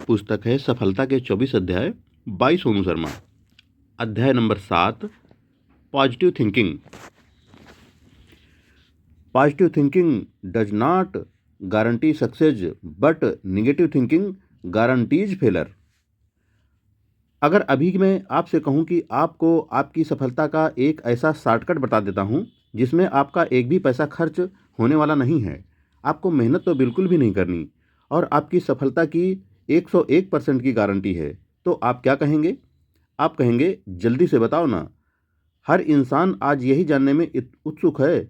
पुस्तक है सफलता के 24 अध्याय बाई सोनू शर्मा। अध्याय number 7, positive thinking. Positive thinking does not guarantee success but negative thinking guarantees failure. अगर अभी मैं आपसे कहूं कि आपको आपकी सफलता का एक ऐसा शॉर्टकट बता देता हूं जिसमें आपका एक भी पैसा खर्च होने वाला नहीं है, आपको मेहनत तो बिल्कुल भी नहीं करनी और आपकी सफलता की 101% की गारंटी है, तो आप क्या कहेंगे? आप कहेंगे जल्दी से बताओ ना। हर इंसान आज यही जानने में उत्सुक है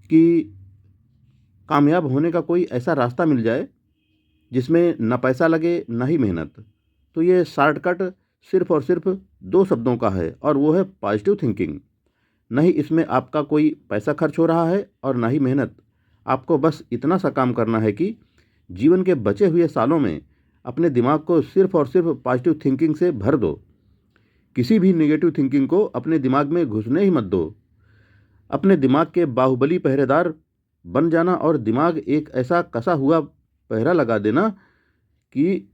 कि कामयाब होने का कोई ऐसा रास्ता मिल जाए जिसमें न पैसा लगे न ही मेहनत। तो ये शॉर्टकट सिर्फ और सिर्फ 2 शब्दों का है और वो है पॉजिटिव थिंकिंग। नहीं इसमें आपका कोई पैसा खर्च हो रहा है और ना ही मेहनत। आपको बस इतना सा काम करना है कि जीवन के बचे हुए सालों में अपने दिमाग को सिर्फ और सिर्फ पॉजिटिव थिंकिंग से भर दो। किसी भी नेगेटिव थिंकिंग को अपने दिमाग में घुसने ही मत दो। अपने दिमाग के बाहुबली पहरेदार बन जाना और दिमाग एक ऐसा कसा हुआ पहरा लगा देना कि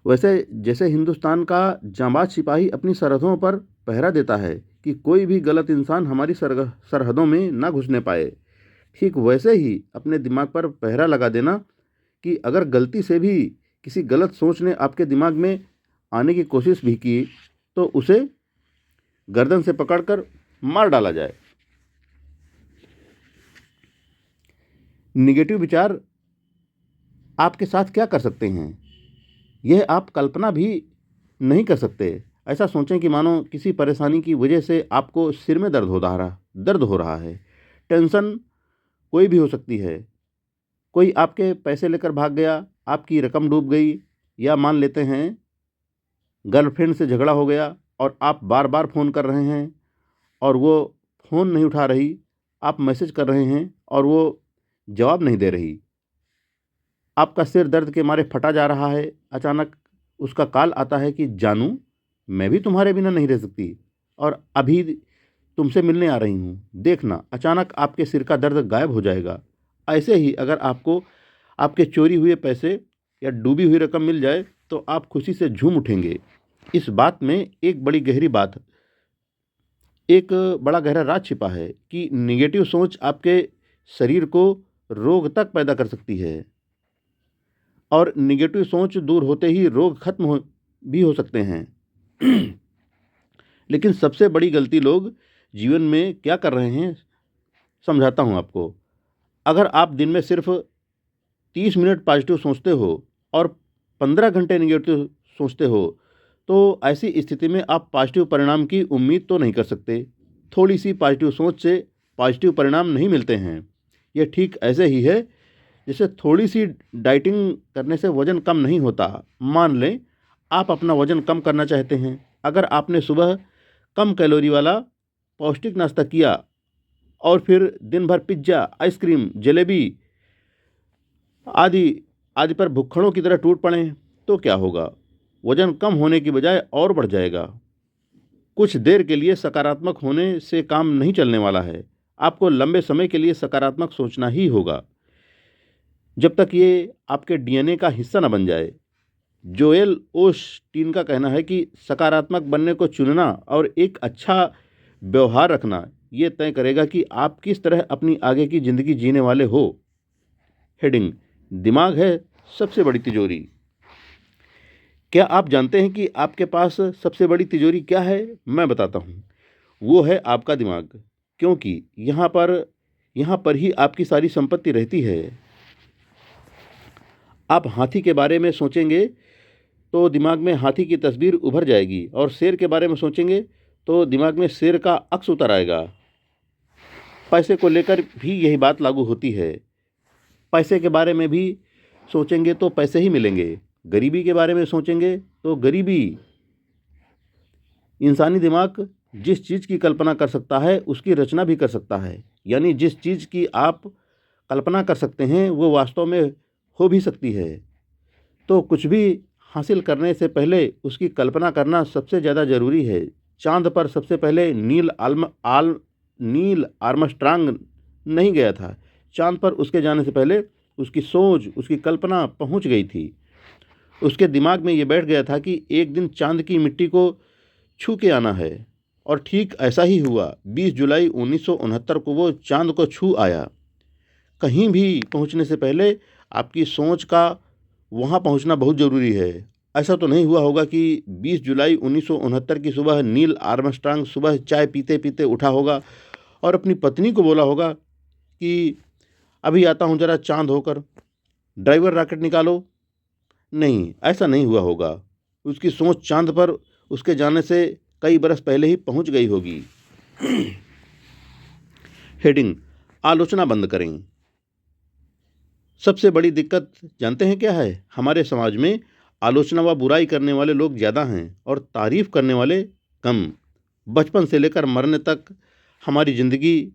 वैसे जैसे हिंदुस्तान का जांबाज सिपाही अपनी सरहदों पर पहरा देता है कि कोई भी गलत इंसान हमारी सरहदों में ना घुसने पाए, ठीक वैसे ही अपने दिमाग पर पहरा लगा देना कि अगर गलती से भी किसी गलत सोच ने आपके दिमाग में आने की कोशिश भी की तो उसे गर्दन से पकड़कर मार डाला जाए। निगेटिव विचार आपके साथ क्या कर सकते हैं, यह आप कल्पना भी नहीं कर सकते। ऐसा सोचें कि मानो किसी परेशानी की वजह से आपको सिर में दर्द हो रहा है। टेंशन कोई भी हो सकती है। कोई आपके पैसे लेकर भाग गया, आपकी रकम डूब गई, या मान लेते हैं गर्लफ्रेंड से झगड़ा हो गया और आप बार बार फ़ोन कर रहे हैं और वो फ़ोन नहीं उठा रही, आप मैसेज कर रहे हैं और वो जवाब नहीं दे रही। आपका सिर दर्द के मारे फटा जा रहा है। अचानक उसका कॉल आता है कि जानू, मैं भी तुम्हारे बिना नहीं रह सकती और अभी तुमसे मिलने आ रही हूँ, देखना। अचानक आपके सिर का दर्द गायब हो जाएगा। ऐसे ही अगर आपको आपके चोरी हुए पैसे या डूबी हुई रकम मिल जाए तो आप खुशी से झूम उठेंगे। इस बात में एक बड़ा गहरा राज छिपा है कि निगेटिव सोच आपके शरीर को रोग तक पैदा कर सकती है और निगेटिव सोच दूर होते ही रोग खत्म भी हो सकते हैं। लेकिन सबसे बड़ी गलती लोग जीवन में क्या कर रहे हैं, समझाता हूँ आपको। अगर आप दिन में सिर्फ 30 मिनट पॉजिटिव सोचते हो और 15 घंटे निगेटिव सोचते हो तो ऐसी स्थिति में आप पॉजिटिव परिणाम की उम्मीद तो नहीं कर सकते। थोड़ी सी पॉजिटिव सोच से पॉजिटिव परिणाम नहीं मिलते हैं। यह ठीक ऐसे ही है जैसे थोड़ी सी डाइटिंग करने से वज़न कम नहीं होता। मान लें आप अपना वज़न कम करना चाहते हैं। अगर आपने सुबह कम कैलोरी वाला पौष्टिक नाश्ता किया और फिर दिन भर पिज्ज़ा, आइसक्रीम, जलेबी आदि आदि पर भुक्खड़ों की तरह टूट पड़ें तो क्या होगा? वज़न कम होने की बजाय और बढ़ जाएगा। कुछ देर के लिए सकारात्मक होने से काम नहीं चलने वाला है। आपको लंबे समय के लिए सकारात्मक सोचना ही होगा जब तक ये आपके डीएनए का हिस्सा न बन जाए। जोएल ओस्टीन का कहना है कि सकारात्मक बनने को चुनना और एक अच्छा व्यवहार रखना ये तय करेगा कि आप किस तरह अपनी आगे की ज़िंदगी जीने वाले हो। हेडिंग: दिमाग है सबसे बड़ी तिजोरी। क्या आप जानते हैं कि आपके पास सबसे बड़ी तिजोरी क्या है? मैं बताता हूँ। वो है आपका दिमाग, क्योंकि यहाँ पर ही आपकी सारी संपत्ति रहती है। आप हाथी के बारे में सोचेंगे तो दिमाग में हाथी की तस्वीर उभर जाएगी और शेर के बारे में सोचेंगे तो दिमाग में शेर का अक्स उतर आएगा। पैसे को लेकर भी यही बात लागू होती है। पैसे के बारे में भी सोचेंगे तो पैसे ही मिलेंगे। गरीबी के बारे में सोचेंगे तो गरीबी। इंसानी दिमाग जिस चीज़ की कल्पना कर सकता है उसकी रचना भी कर सकता है। यानी जिस चीज़ की आप कल्पना कर सकते हैं वो वास्तव में हो भी सकती है। तो कुछ भी हासिल करने से पहले उसकी कल्पना करना सबसे ज़्यादा ज़रूरी है। चांद पर सबसे पहले नील आर्मस्ट्रांग नहीं गया था। चांद पर उसके जाने से पहले उसकी सोच, उसकी कल्पना पहुंच गई थी। उसके दिमाग में ये बैठ गया था कि एक दिन चांद की मिट्टी को छू के आना है। और ठीक ऐसा ही हुआ। 20 जुलाई 1969 को वो चांद को छू आया। कहीं भी पहुंचने से पहले आपकी सोच का वहां पहुंचना बहुत ज़रूरी है। ऐसा तो नहीं हुआ होगा कि 20 जुलाई 1969 की सुबह नील आर्मस्ट्रांग सुबह चाय पीते पीते उठा होगा और अपनी पत्नी को बोला होगा कि अभी आता हूँ ज़रा चांद होकर, ड्राइवर रॉकेट निकालो। नहीं, ऐसा नहीं हुआ होगा। उसकी सोच चांद पर उसके जाने से कई बरस पहले ही पहुंच गई होगी। हेडिंग: आलोचना बंद करें। सबसे बड़ी दिक्कत जानते हैं क्या है? हमारे समाज में आलोचना व बुराई करने वाले लोग ज़्यादा हैं और तारीफ करने वाले कम। बचपन से लेकर मरने तक हमारी ज़िंदगी,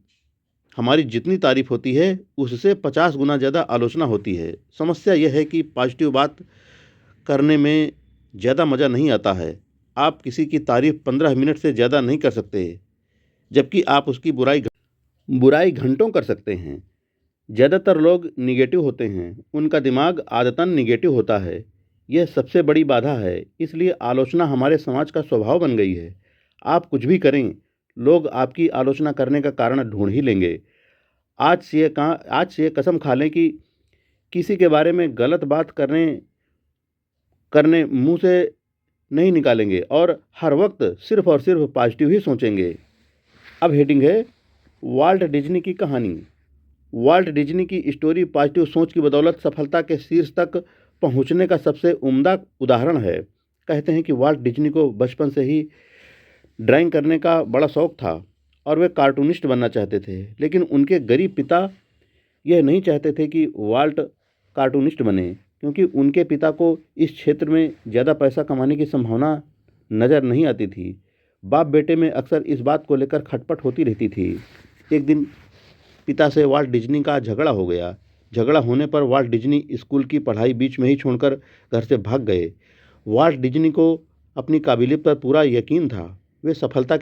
हमारी जितनी तारीफ होती है उससे 50 गुना ज़्यादा आलोचना होती है। समस्या यह है कि पॉजिटिव बात करने में ज़्यादा मज़ा नहीं आता है। आप किसी की तारीफ 15 मिनट से ज़्यादा नहीं कर सकते, जबकि आप उसकी बुराई घंटों कर सकते हैं। ज़्यादातर लोग निगेटिव होते हैं, उनका दिमाग आदतन निगेटिव होता है। यह सबसे बड़ी बाधा है। इसलिए आलोचना हमारे समाज का स्वभाव बन गई है। आप कुछ भी करें, लोग आपकी आलोचना करने का कारण ढूंढ ही लेंगे। आज से ये कसम खा लें कि किसी के बारे में गलत बात करने करने मुंह से नहीं निकालेंगे और हर वक्त सिर्फ और सिर्फ पॉजिटिव ही सोचेंगे। अब हेडिंग है वाल्ट डिज्नी की कहानी। वाल्ट डिज्नी की स्टोरी पॉजिटिव सोच की बदौलत सफलता के शीर्ष तक पहुंचने का सबसे उम्दा उदाहरण है। कहते हैं कि वाल्ट डिज्नी को बचपन से ही ड्राइंग करने का बड़ा शौक था और वे कार्टूनिस्ट बनना चाहते थे, लेकिन उनके गरीब पिता यह नहीं चाहते थे कि वाल्ट कार्टूनिस्ट बने, क्योंकि उनके पिता को इस क्षेत्र में ज़्यादा पैसा कमाने की संभावना नज़र नहीं आती थी। बाप बेटे में अक्सर इस बात को लेकर खटपट होती रहती थी। एक दिन पिता से वाल्ट डिज्नी का झगड़ा हो गया। झगड़ा होने पर वाल्ट डिज्नी स्कूल की पढ़ाई बीच में ही छोड़कर घर से भाग गए। वाल्ट डिज्नी को अपनी काबिलियत पर पूरा यकीन था। वे सफलता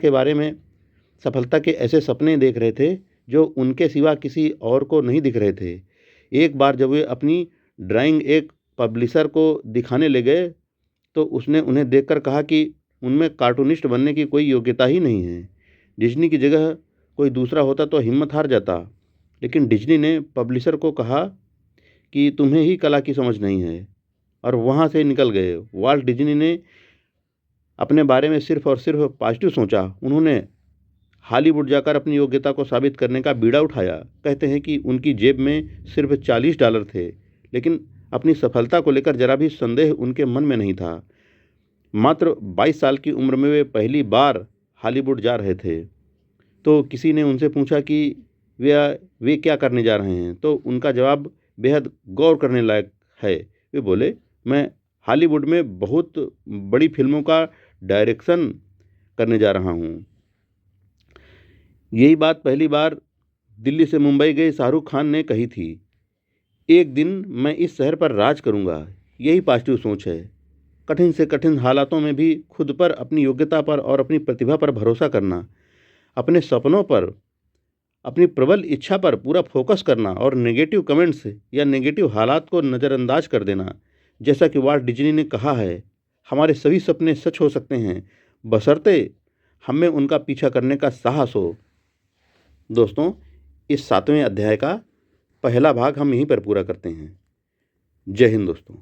के ऐसे सपने देख रहे थे जो उनके सिवा किसी और को नहीं दिख रहे थे। एक बार जब वे अपनी ड्राइंग एक पब्लिशर को दिखाने ले गए तो उसने उन्हें देखकर कहा कि उनमें कार्टूनिस्ट बनने की कोई योग्यता ही नहीं है। डिज्नी की जगह कोई दूसरा होता तो हिम्मत हार जाता, लेकिन डिज्नी ने पब्लिशर को कहा कि तुम्हें ही कला की समझ नहीं है, और वहाँ से निकल गए। वाल्ट डिज्नी ने अपने बारे में सिर्फ और सिर्फ पॉजिटिव सोचा। उन्होंने हॉलीवुड जाकर अपनी योग्यता को साबित करने का बीड़ा उठाया। कहते हैं कि उनकी जेब में सिर्फ $40 थे, लेकिन अपनी सफलता को लेकर जरा भी संदेह उनके मन में नहीं था। मात्र 22 साल की उम्र में वे पहली बार हॉलीवुड जा रहे थे। तो किसी ने उनसे पूछा कि वे क्या करने जा रहे हैं, तो उनका जवाब बेहद गौर करने लायक है। वे बोले, मैं हॉलीवुड में बहुत बड़ी फिल्मों का डायरेक्शन करने जा रहा हूँ। यही बात पहली बार दिल्ली से मुंबई गए शाहरुख खान ने कही थी। एक दिन मैं इस शहर पर राज करूँगा। यही पॉजिटिव सोच है। कठिन से कठिन हालातों में भी खुद पर, अपनी योग्यता पर और अपनी प्रतिभा पर भरोसा करना, अपने सपनों पर, अपनी प्रबल इच्छा पर पूरा फोकस करना और नेगेटिव कमेंट्स या नेगेटिव हालात को नज़रअंदाज कर देना। जैसा कि वाल्ट डिज्नी ने कहा है, हमारे सभी सपने सच हो सकते हैं, बशर्ते हमें उनका पीछा करने का साहस हो। दोस्तों, इस 7वें अध्याय का पहला भाग हम यहीं पर पूरा करते हैं। जय हिंद दोस्तों।